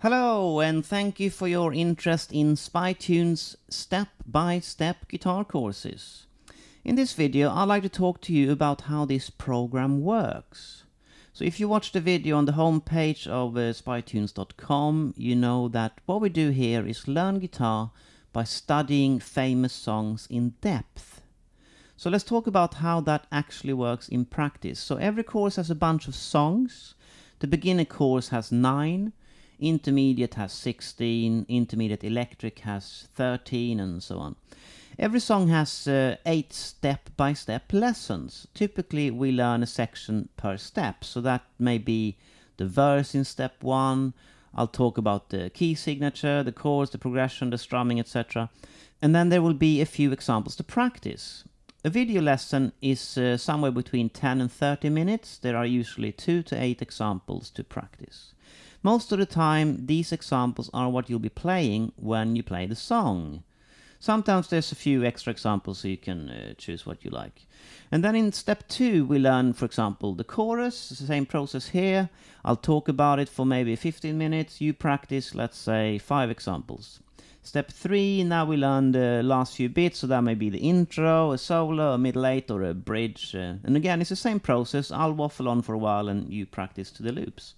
Hello, and thank you for your interest in Spytunes step-by-step guitar courses. In this video, I'd like to talk to you about how this program works. So if you watch the video on the homepage of spytunes.com, you know that what we do here is learn guitar by studying famous songs in depth. So let's talk about how that actually works in practice. So every course has a bunch of songs. The beginner course has 9. Intermediate has 16, intermediate electric has 13, and so on. Every song has 8 step-by-step lessons. Typically we learn a section per step, so that may be the verse in step 1. I'll talk about the key signature, the chords, the progression, the strumming, etc. And then there will be a few examples to practice. A video lesson is somewhere between 10 and 30 minutes. There are usually 2 to 8 examples to practice. Most of the time, these examples are what you'll be playing when you play the song. Sometimes there's a few extra examples so you can choose what you like. And then in step 2, we learn, for example, the chorus. It's the same process here. I'll talk about it for maybe 15 minutes. You practice, let's say, 5 examples. Step 3, now we learn the last few bits, so that may be the intro, a solo, a middle 8, or a bridge. And again, it's the same process. I'll waffle on for a while and you practice to the loops.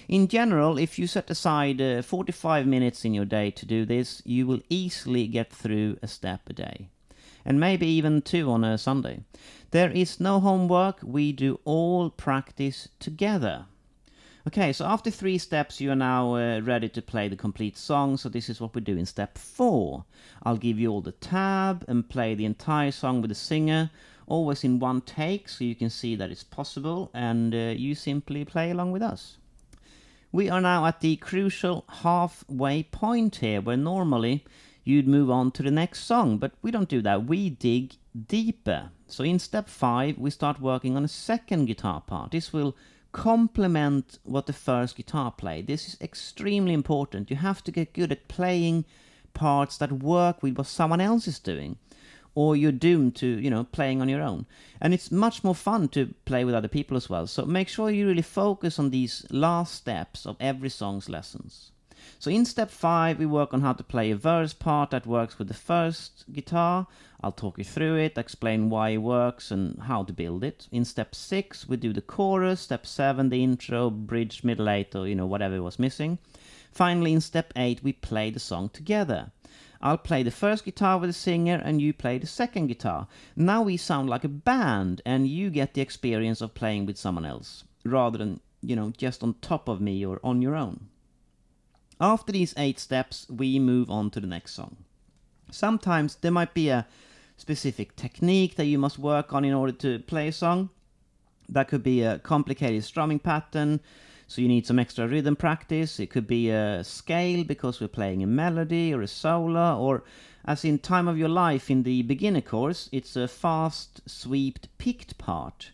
In general, if you set aside 45 minutes in your day to do this, you will easily get through a step a day. And maybe even 2 on a Sunday. There is no homework, we do all practice together. Okay, so after 3 steps you are now ready to play the complete song, so this is what we do in step 4. I'll give you all the tab and play the entire song with the singer, always in one take, so you can see that it's possible, and you simply play along with us. We are now at the crucial halfway point here, where normally you'd move on to the next song, but we don't do that, we dig deeper. So in step 5 we start working on a second guitar part. This will complement what the first guitar played. This is extremely important. You have to get good at playing parts that work with what someone else is doing, or you're doomed to, playing on your own. And it's much more fun to play with other people as well. So make sure you really focus on these last steps of every song's lessons. So in step 5, we work on how to play a verse part that works with the first guitar. I'll talk you through it, explain why it works and how to build it. In step 6, we do the chorus. Step 7, the intro, bridge, middle 8, or whatever was missing. Finally, in step 8, we play the song together. I'll play the first guitar with the singer and you play the second guitar. Now we sound like a band and you get the experience of playing with someone else, rather than, just on top of me or on your own. After these 8 steps, we move on to the next song. Sometimes there might be a specific technique that you must work on in order to play a song. That could be a complicated strumming pattern, so you need some extra rhythm practice. It could be a scale because we're playing a melody or a solo, or as in Time of Your Life in the beginner course, it's a fast, sweeped, picked part.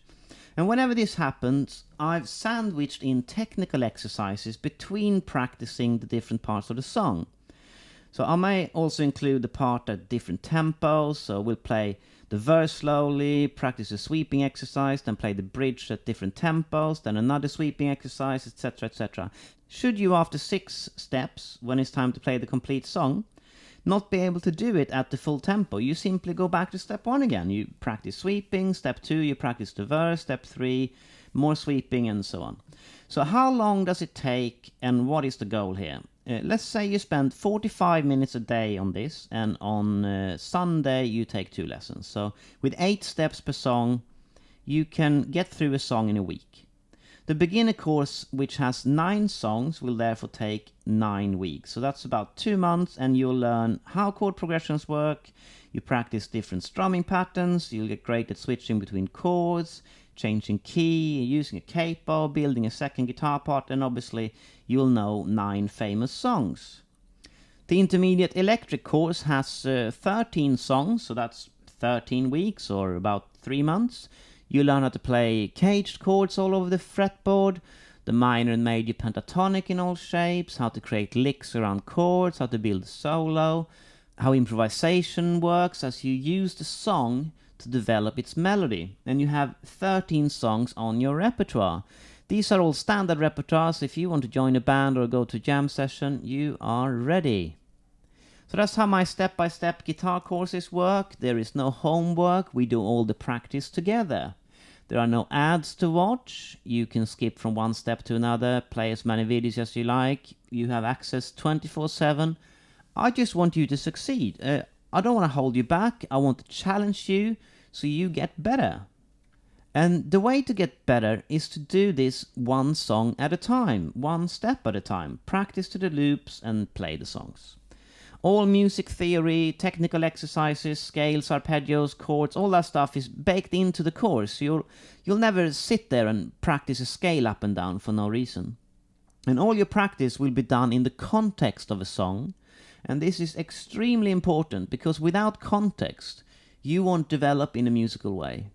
And whenever this happens, I've sandwiched in technical exercises between practicing the different parts of the song. So I may also include the part at different tempos, so we'll play the verse slowly, practice a sweeping exercise, then play the bridge at different tempos, then another sweeping exercise, etc, etc. Should you, after 6 steps, when it's time to play the complete song, not be able to do it at the full tempo, you simply go back to step 1 again. You practice sweeping, step 2 you practice the verse, step 3 more sweeping, and so on. So how long does it take and what is the goal here? Let's say you spend 45 minutes a day on this, and on Sunday you take 2 lessons. So with 8 steps per song, you can get through a song in a week. The beginner course, which has 9 songs, will therefore take 9 weeks. So that's about 2 months, and you'll learn how chord progressions work, you practice different strumming patterns, you'll get great at switching between chords, changing key, using a capo, building a second guitar part, and obviously you'll know 9 famous songs. The intermediate electric course has 13 songs, so that's 13 weeks or about 3 months. You learn how to play caged chords all over the fretboard, the minor and major pentatonic in all shapes, how to create licks around chords, how to build a solo, how improvisation works as you use the song to develop its melody. And you have 13 songs on your repertoire. These are all standard repertoires. If you want to join a band or go to a jam session, you are ready. So that's how my step-by-step guitar courses work. There is no homework, we do all the practice together. There are no ads to watch, you can skip from one step to another, play as many videos as you like, you have access 24/7. I just want you to succeed. I don't want to hold you back, I want to challenge you so you get better. And the way to get better is to do this one song at a time, one step at a time. Practice to the loops and play the songs. All music theory, technical exercises, scales, arpeggios, chords, all that stuff is baked into the course. You'll never sit there and practice a scale up and down for no reason. And all your practice will be done in the context of a song. And this is extremely important because without context, you won't develop in a musical way.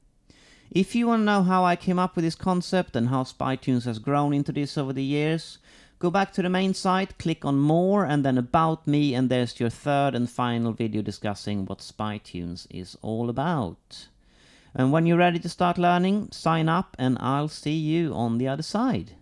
If you want to know how I came up with this concept and how Spytunes has grown into this over the years, go back to the main site, click on More, and then About Me, and there's your third and final video discussing what Spytunes is all about. And when you're ready to start learning, sign up, and I'll see you on the other side.